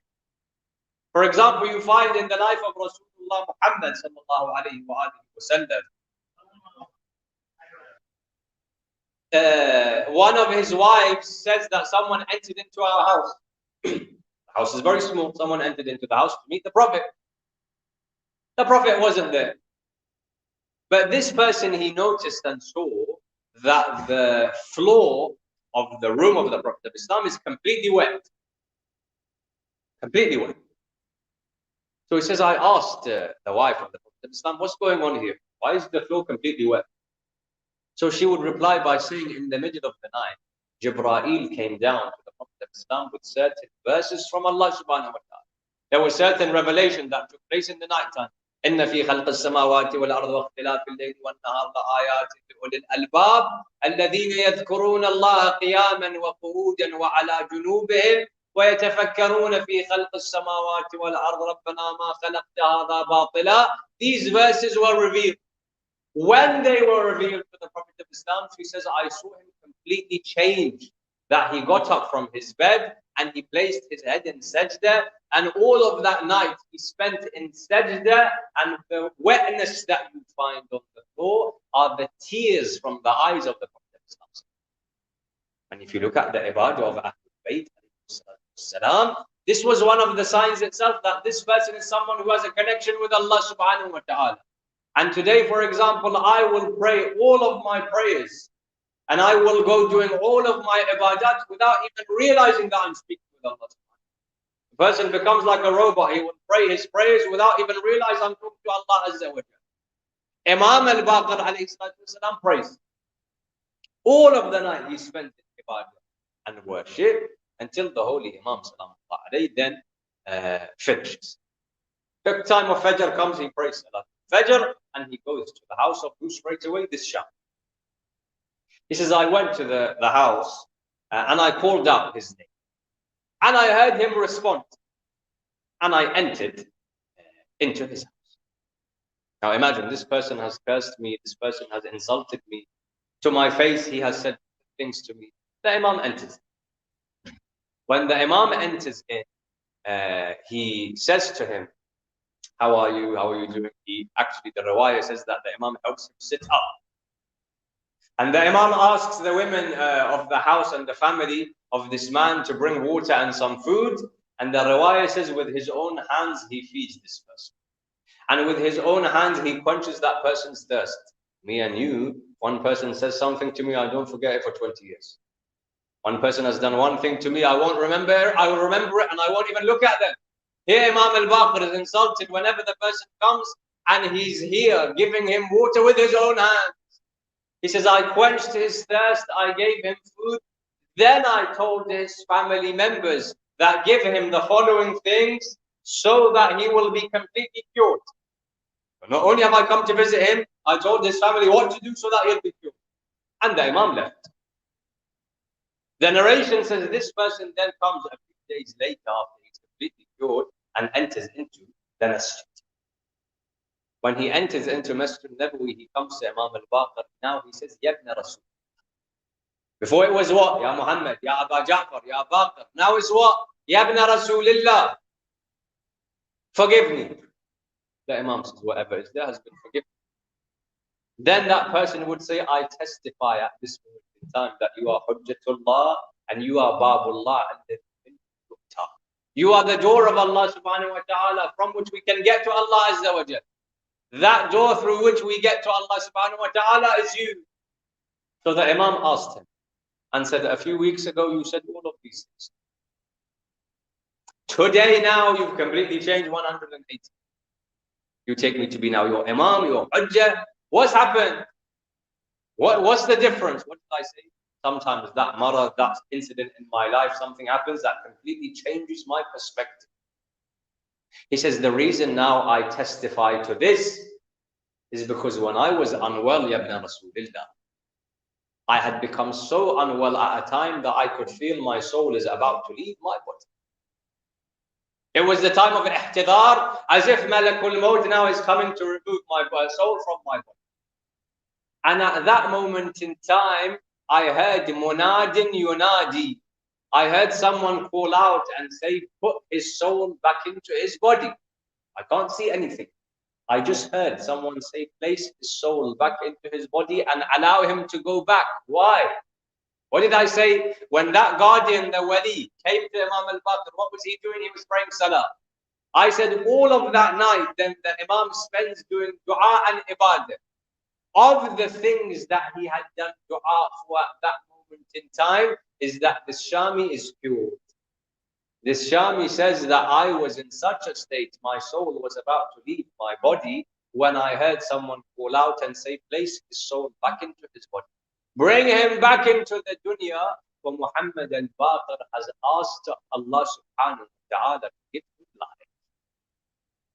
For example, you find in the life of Rasulullah Muhammad sallallahu alayhi wa sallam, one of his wives says that someone entered into our house. The house is very small. Someone entered into the house to meet the Prophet. The Prophet wasn't there. But this person, he noticed and saw that the floor of the room of the Prophet of Islam is completely wet. Completely wet. So he says, I asked the wife of the Prophet of Islam, what's going on here? Why is the floor completely wet? So she would reply by saying, in the middle of the night, Jibreel came down to the Prophet of Islam with certain verses from Allah subhanahu wa ta'ala. There was certain revelation that took place in the night time. إن في خلق السماوات والأرض واختلاف الليل والنهار لآيات لأولي الألباب الذين يذكرون الله قياما وقعودا وعلى جنوبهم ويتفكرون في خلق السماوات والأرض ربنا ما خلقت هذا باطلا. These verses were revealed. When they were revealed to the Prophet of Islam, she says, I saw him completely change. That he got up from his bed and he placed his head in sajda, and all of that night he spent in sajda, and the wetness that you find on the floor are the tears from the eyes of the Prophet of Islam. And if you look at the ibadah of Ahlul Bayt, this was one of the signs itself that this person is someone who has a connection with Allah subhanahu wa ta'ala. And today, for example, I will pray all of my prayers and I will go doing all of my ibadat without even realizing that I'm speaking with Allah. The person becomes like a robot. He will pray his prayers without even realizing I'm talking to Allah Azza wa Jalla. Imam al-Baqir alayhi salatu wasalam prays. All of the night he spent in ibadah and worship until the holy Imam sallallahu alayhi then finishes. The time of Fajr comes, he prays Salat Fajr and he goes to the house of who straight away? This Sham. He says, I went to the house and I called out his name. And I heard him respond. And I entered into his house. Now imagine, this person has cursed me. This person has insulted me. To my face, he has said things to me. The Imam enters. When the Imam enters in, he says to him, how are you? How are you doing? Actually, the riwayah says that the Imam helps him sit up. And the Imam asks the women of the house and the family of this man to bring water and some food. And the riwayah says with his own hands, he feeds this person. And with his own hands, he quenches that person's thirst. Me and you, one person says something to me, I don't forget it for 20 years. One person has done one thing to me, I won't remember it, I will remember it and I won't even look at them. Here Imam al-Baqir is insulted whenever the person comes and he's here giving him water with his own hands. He says, I quenched his thirst, I gave him food. Then I told his family members that give him the following things so that he will be completely cured. But not only have I come to visit him, I told his family what to do so that he'll be cured. And the Imam left. The narration says this person then comes a few days later after he's completely cured and enters into the masjid. When he enters into Masjid Nabawi, he comes to Imam al-Baqir. Now he says, Ya ibn Rasul. Before it was what? Ya Muhammad, Ya Aba Ja'far, Ya Baqir. Now it's what? Ya ibn Rasulillah. Forgive me. The Imam says, whatever is there has been forgiven. Then that person would say, I testify at this moment in time that you are Hujjatullah and you are Babullah and you are the door of Allah subhanahu wa ta'ala from which we can get to Allah Azza wa Jal. That door through which we get to Allah subhanahu wa ta'ala is you. So the Imam asked him and said, a few weeks ago you said all of these things. Today now you've completely changed 180. You take me to be now your Imam, your Hujjah. What's happened? What's the difference? What did I say? Sometimes that marad, that incident in my life, something happens that completely changes my perspective. He says, the reason now I testify to this is because when I was unwell, Ya ibn Rasulillah, I had become so unwell at a time that I could feel my soul is about to leave my body. It was the time of an ihtidar, as if Malakul Maut now is coming to remove my soul from my body. And at that moment in time, I heard Munadin Yunadi. I heard someone call out and say, put his soul back into his body. I can't see anything. I just heard someone say, place his soul back into his body and allow him to go back. Why? What did I say? When that guardian, the wali, came to Imam al-Baqir, what was he doing? He was praying salah. I said, all of that night, then the Imam spends doing dua and ibadah. Of the things that he had done dua for at that moment in time, is that this Shami is cured. This Shami says that I was in such a state, my soul was about to leave my body, when I heard someone call out and say, place his soul back into his body. Bring him back into the dunya, for Muhammad al-Baqir has asked Allah subhanahu wa ta'ala to give him life.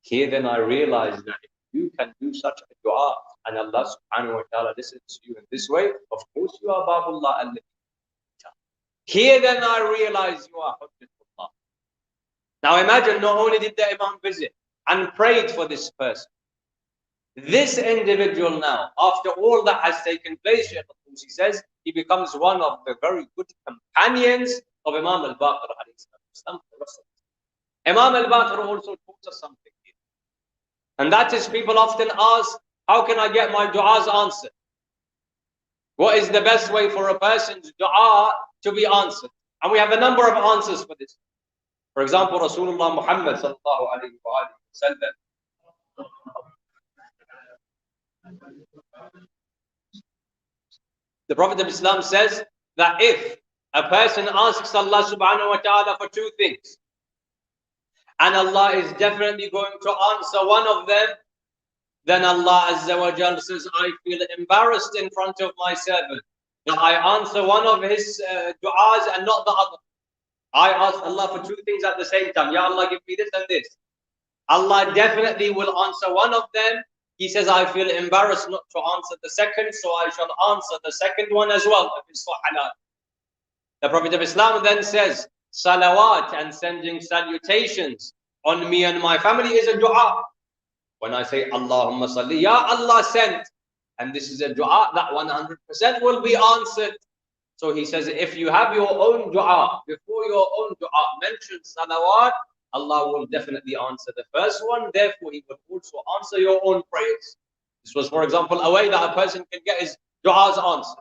Here then I realized that if you can do such a dua and Allah subhanahu wa ta'ala listens to you in this way, of course you are Babullah al-Ladhi. Here then I realized you are Hujjatullah. Now imagine, not only did the Imam visit and prayed for this person, this individual now, after all that has taken place, Shaykh al-Tusi says, he becomes one of the very good companions of Imam al-Baqir. Imam al-Baqir also taught us something here. And that is, people often ask, how can I get my du'as answered? What is the best way for a person's du'a to be answered? And we have a number of answers for this. For example, Rasulullah Muhammad sallallahu alayhi wa sallam, the Prophet of Islam says that if a person asks Allah subhanahu wa ta'ala for two things, and Allah is definitely going to answer one of them, then Allah Azza wa Jal says, I feel embarrassed in front of my servant that I answer one of his du'as and not the other. I ask Allah for two things at the same time. Ya Allah, give me this and this. Allah definitely will answer one of them. He says, I feel embarrassed not to answer the second, so I shall answer the second one as well, if it's for halal. The Prophet of Islam then says, salawat and sending salutations on me and my family is a dua. When I say, Allahumma salli, Ya Allah sent, and this is a dua that 100% will be answered. So he says, if you have your own dua, before your own dua mention salawat, Allah will definitely answer the first one. Therefore, He will also answer your own prayers. This was, for example, a way that a person can get his du'as answered.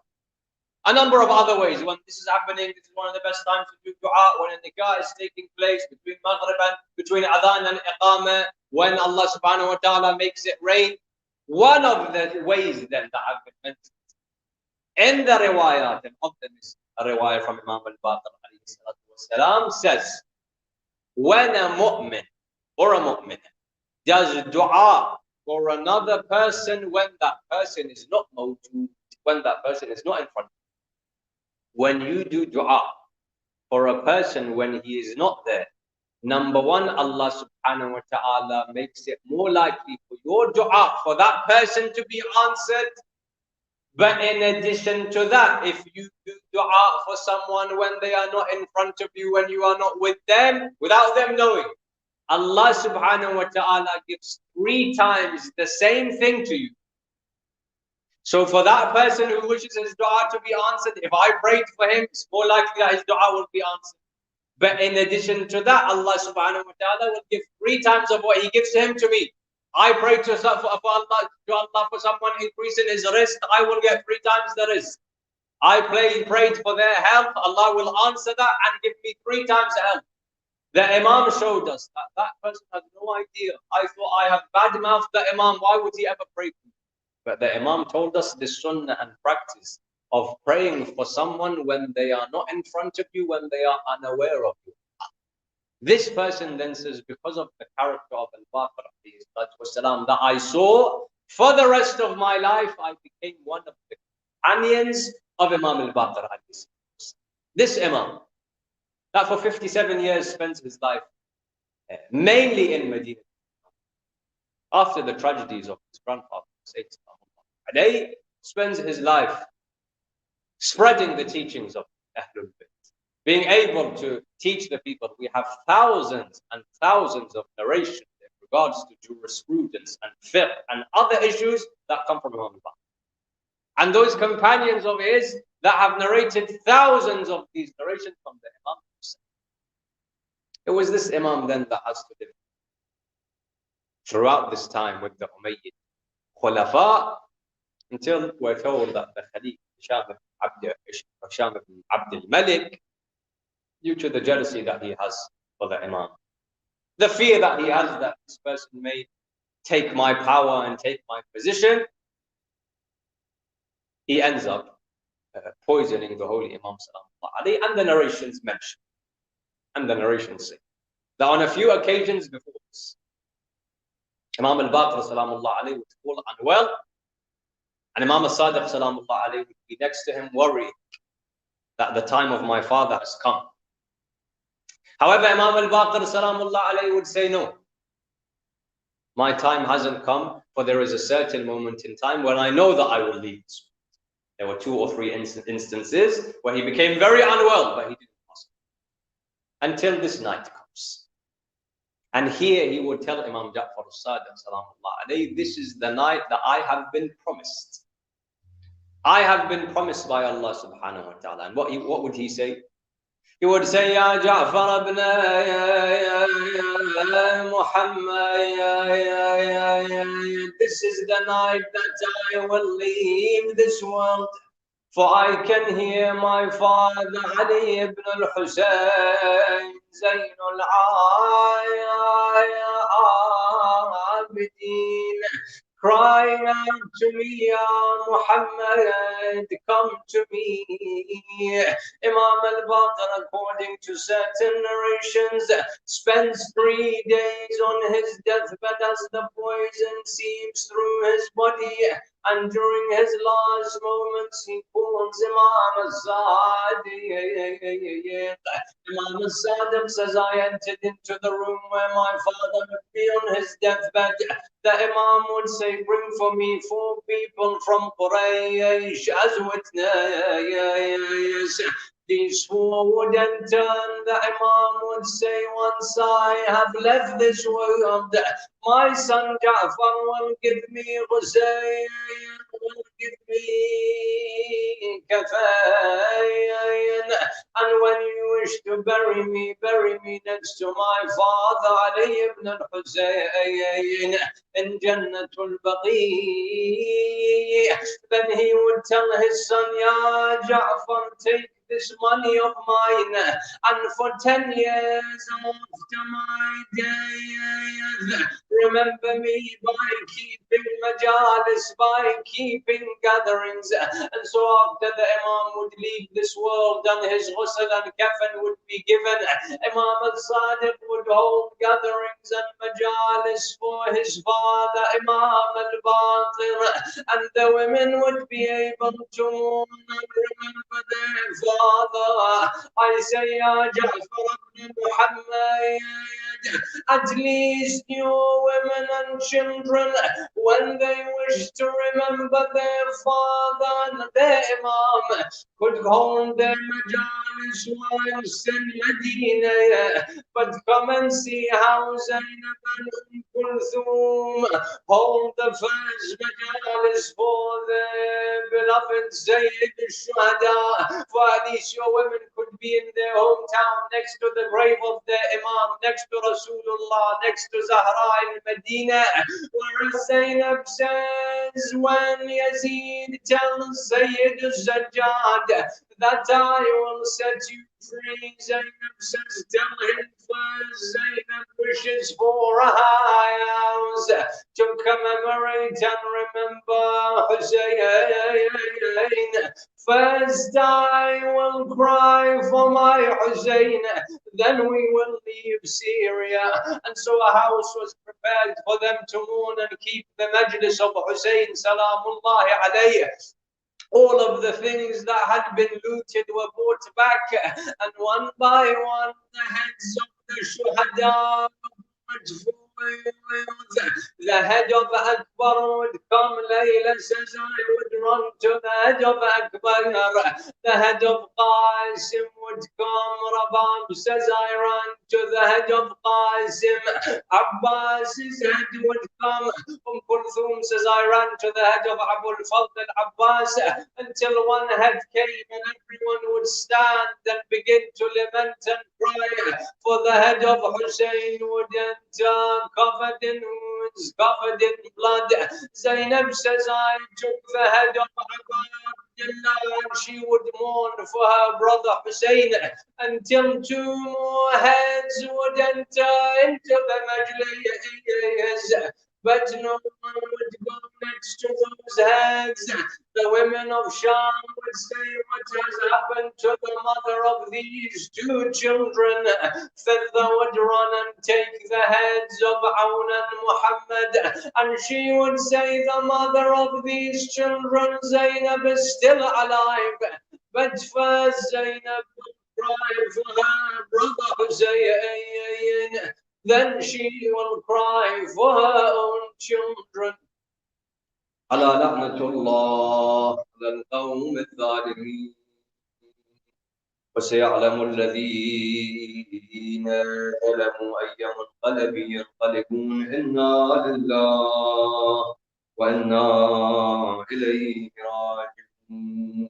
A number of other ways. When this is happening, this is one of the best times to do du'a. When a nikah is taking place between Maghrib and between Adhan and Iqamah. When Allah subhanahu wa ta'ala makes it rain. One of the ways then that have been mentioned in the riwayat, and often is a riwayat from Imam al-Baqir says, when a mu'min or a mu'min does dua for another person when that person is not mawjood, when that person is not in front of you. When you do dua for a person when he is not there, number one, Allah subhanahu wa ta'ala makes it more likely for your dua for that person to be answered. But in addition to that, if you do dua for someone when they are not in front of you, when you are not with them, without them knowing, Allah subhanahu wa ta'ala gives 3 times the same thing to you. So for that person who wishes his dua to be answered, if I prayed for him, it's more likely that his dua will be answered. But in addition to that, Allah subhanahu wa ta'ala will give 3 times of what he gives to him to me. I pray to Allah for someone increasing his rizq, I will get 3 times the rizq. I prayed for their health, Allah will answer that and give me 3 times the health. The Imam showed us that that person had no idea. I thought I have bad-mouthed the Imam, why would he ever pray for me? But the Imam told us the sunnah and practice of praying for someone when they are not in front of you, when they are unaware of you. This person then says, because of the character of al-Baqir that I saw, for the rest of my life, I became one of the companions of Imam al-Baqir. This Imam, that for 57 years spends his life mainly in Medina. After the tragedies of his grandfather, he spends his life spreading the teachings of Ahlul Bayt, being able to teach the people. We have thousands and thousands of narrations in regards to jurisprudence and fiqh and other issues that come from Imam al-Baqir. And those companions of his that have narrated thousands of these narrations from the Imam. It was this Imam then that has to live throughout this time with the Umayyad Khulafa until we're told that the Khalif Hisham ibn Abd al-Malik, due to the jealousy that he has for the Imam, the fear that he has that this person may take my power and take my position, he ends up poisoning the holy Imam sallallahu alaihi, and the narrations mention, and the narrations say that on a few occasions before this, Imam al-Baqir salamullah alayhi would fall unwell, and Imam al-Sadiq salamullah alayhi would be next to him worrying that the time of my father has come. However, Imam al-Baqir salamullah alayhi would say, no, my time hasn't come, for there is a certain moment in time when I know that I will leave this world. There were 2 or 3 instances where he became very unwell, but he didn't pass until this night comes. And here he would tell Imam Ja'far al-Sadiq salamullah alayhi, this is the night that I have been promised. I have been promised by Allah subhanahu wa ta'ala. And what would he say? He would say, Ya Ja'far ibn Muhammad, this is the night that I will leave this world. For I can hear my father Ali ibn al-Husayn, Zayn al-Abidin, crying out to me, Ya Muhammad, come to me. Imam al-Baqir, according to certain narrations, spends 3 days on his deathbed as the poison seeps through his body. And during his last moments, he calls Imam al-Sadiq. Imam al-Sadiq says, I entered into the room where my father would be on his deathbed. The Imam would say, bring for me 4 people from Quraysh as witness. These 4 would enter, and the Imam would say, once I have left this world, my son Ja'far will give me Husayn, will give me Kafayn. And when you wish to bury me next to my father Ali ibn al-Husayn in Jannatul Baqir. Then he would tell his son, Ya Ja'far, take this money of mine, and for 10 years after my death, remember me by keeping بالمجالس by keeping gatherings. And so after the Imam would leave this world and his ghusl and kafan would be given, Imam al-Sadiq would hold gatherings and majalis for his father, Imam al-Baqir, and the women would be able to mourn and remember their father. I say, Ya Ja'far ibn Muhammad, at least your women and children, when they wish to remember their father and their Imam, could hold their majalis whilst in Medina. But come and see how Zainab and Kulthum hold the first majalis for their beloved Zayd al-Shuhada. For at least your women could be in their hometown next to the grave of their Imam, next to Rasulullah, next to Zahra in Medina. Whereas Zainab says, when Yazid tells Sayyid al-Zajjad that I will set you free, Zainab says, tell him first Zainab wishes for a high house to commemorate and remember Hussein. First I will cry for my Hussein, then we will leave Syria. And so a house was prepared for them to mourn and keep the Majlis of Hussein Salamullahi alayhi. All of the things that had been looted were brought back, and one by one the heads of the Shuhada, the head of Akbar would come. Layla says, I would run to the head of Akbar. The head of Qasim would come. Rabab says, I ran to the head of Qasim. Abbas's head would come. Kulthum says, I ran to the head of Abul Fadl Abbas, until one head came and everyone would stand and begin to lament and cry. For the head of Hussein would enter covered in wounds, covered in blood. Zainab says, I took the head of Abdullah and she would mourn for her brother Hussein until two more heads would enter into the Majlis. But no one would go next to those heads. The women of Sham would say, what has happened to the mother of these two children? Fidda would run and take the heads of Aun and Muhammad, and she would say, the mother of these children, Zainab, is still alive. But first Zainab would cry for her brother Hussein. Then she will cry for her own children. على لعنة الله على القوم الظالمين. وسيعلم الذين ظلموا أي منقلب ينقلبون. إنا لله وإنا إليه راجعون.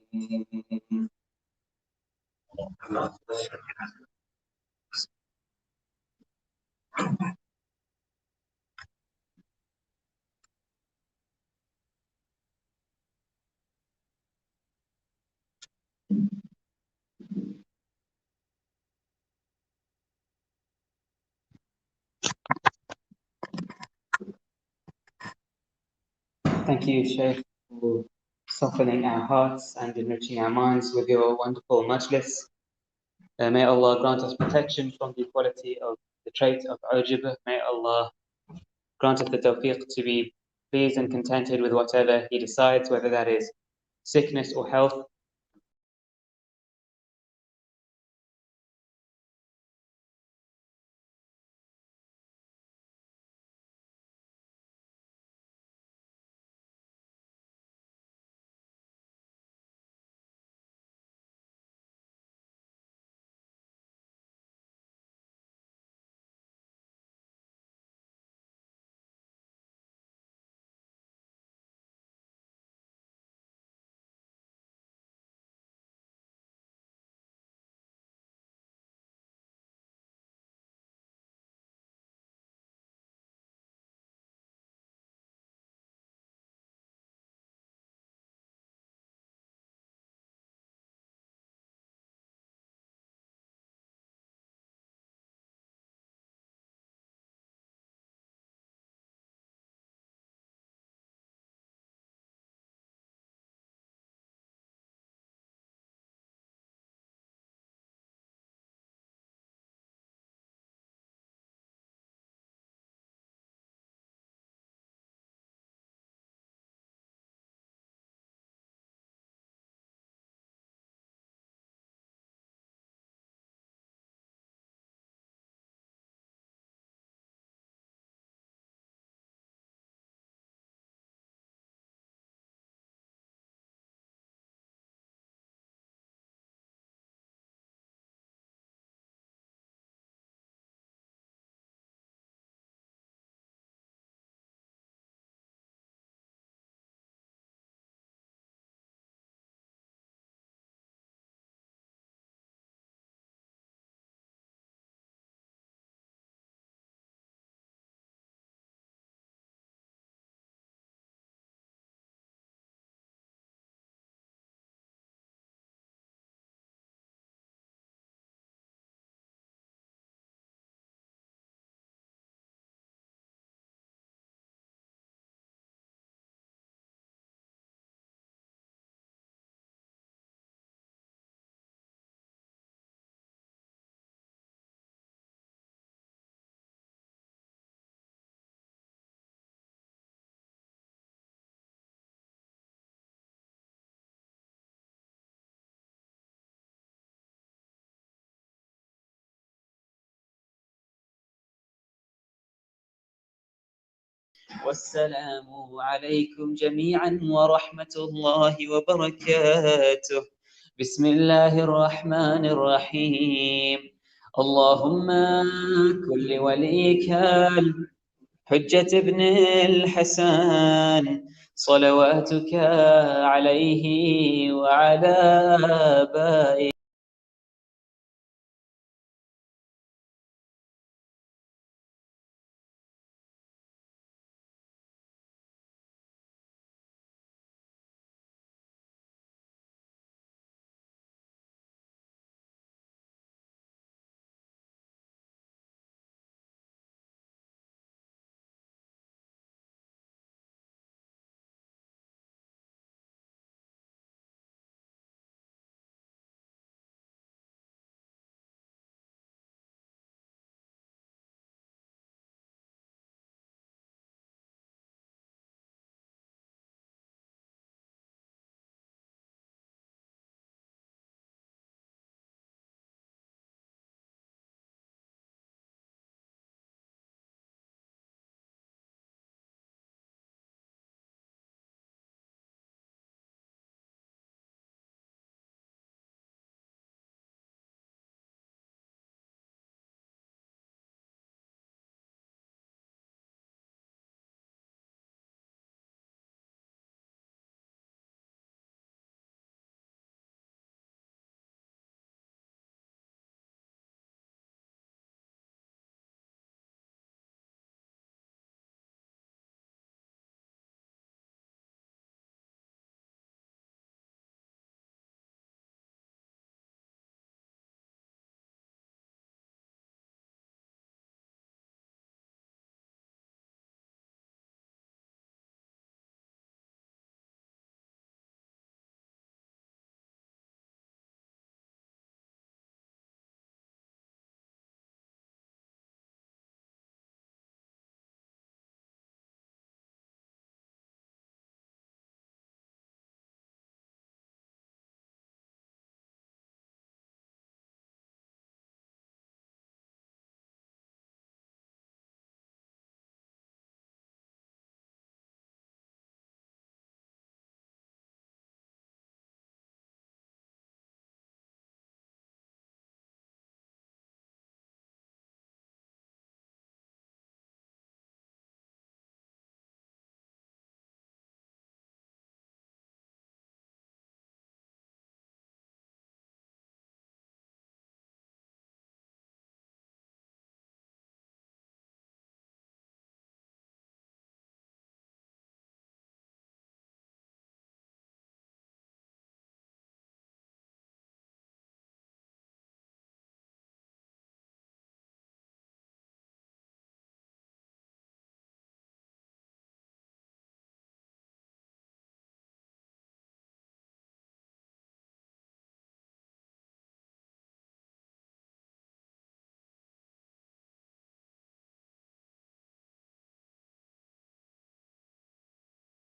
Thank you, Shaykh, for softening our hearts and enriching our minds with your wonderful majlis. May Allah grant us protection from the quality of the trait of ujub. May Allah grant us the tawfiq to be pleased and contented with whatever He decides, whether that is sickness or health. والسلام عليكم جميعا ورحمة الله وبركاته. بسم الله الرحمن الرحيم. اللهم كن لوليك الحجة ابن الحسن صلواتك عليه وعلى آبائه